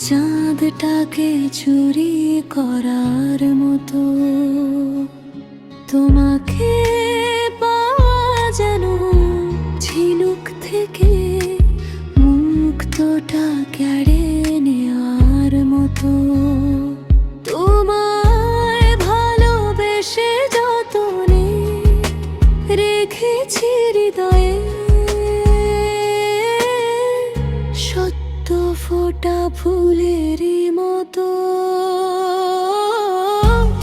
চাঁদটাকে চুরি করার মতো তোমাকে পাওয়া যেন ঝিনুক থেকে মুক্তটা কেড়ে নেওয়ার মতো। তোমায় ভালোবেসে যতনে রেখেছি হৃদয়ে সত্য ফোটা ফুলেরই মতো।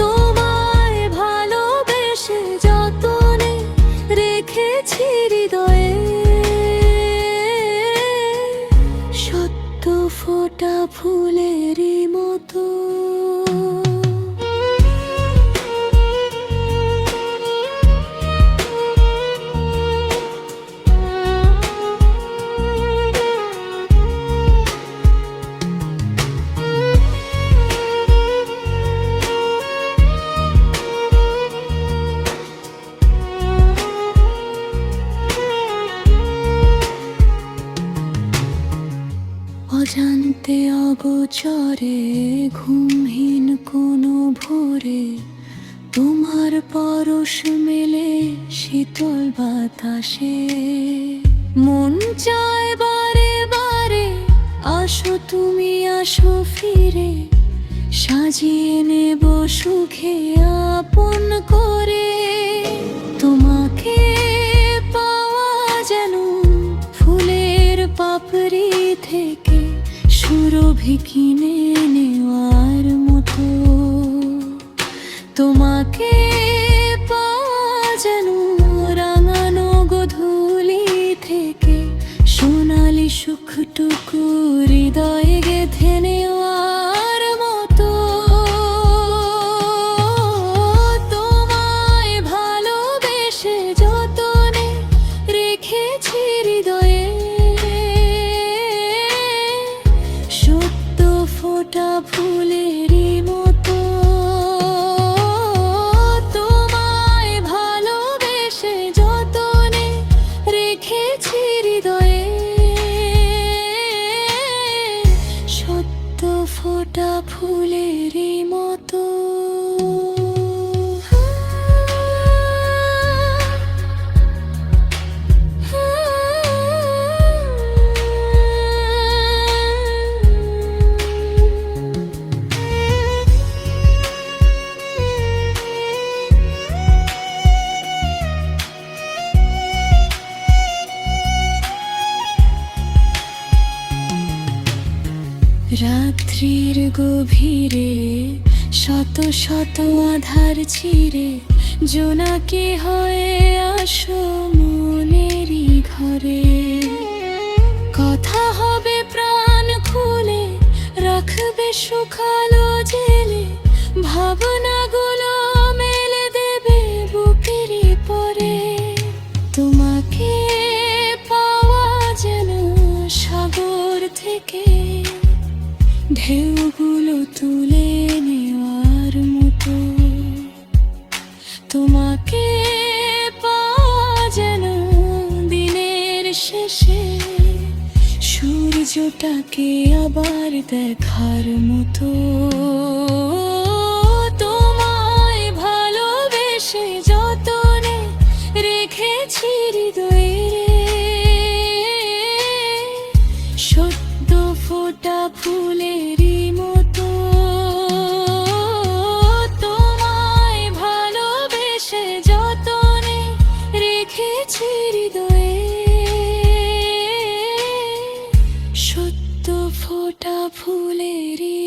তোমায় ভালোবেসে যতনে রেখেছি হৃদয়ে সত্য ফোটা ফুলেরই মতো। অজান্তে অগোচরে ঘুমহীন কোনো ভোরে তোমার পরশ মেলে শীতল বাতাসে। মন চায় বারে বারে আসো তুমি আসো ফিরে, সাজিয়ে নেব সুখে আপন করে। তোমাকে পাওয়া যেন ফুলের পাপড়ি থেকে সুরভি কিনে নেওয়ার মতো। তোমাকে পাওয়া যেন রাঙানো গোধূলি থেকে সোনালি সুখটুকু হৃদয়ে গেঁথে নেওয়ার মতো। তোমায় ভালোবেসে যতনে রেখেছি হৃদয়ে সত্য ফোটা ফুলেরই মতো। তোমায় ভালোবেসে যতনে রেখেছি হৃদয়ে সত্য ফোটা ফুলেরই মতো। রাত্রির গভীরে শত শত আধার চিরে জোনাকি হয়ে আসো মনেরই ঘরে। কথা হবে প্রাণ খুলে রাখবে শুকালো জেলে, ভাবনাগুলো মেলে দেবে বুকেরই পরে। তোমাকে পাওয়া যেন সাগর থেকে ঢেউগুলো তুলে নেওয়ার মতো। তোমাকে পাওয়া যেন দিনের শেষে সূর্যটাকে আবার দেখার মতো। তোমায় ভালোবেসে যতনে রেখেছি হৃদয়ে সত্য ফোটা ফুলেরই মতো। তোমায় ভালোবেসে যতনে রেখেছি হৃদয়ে সত্য ফোটা ফুলেরই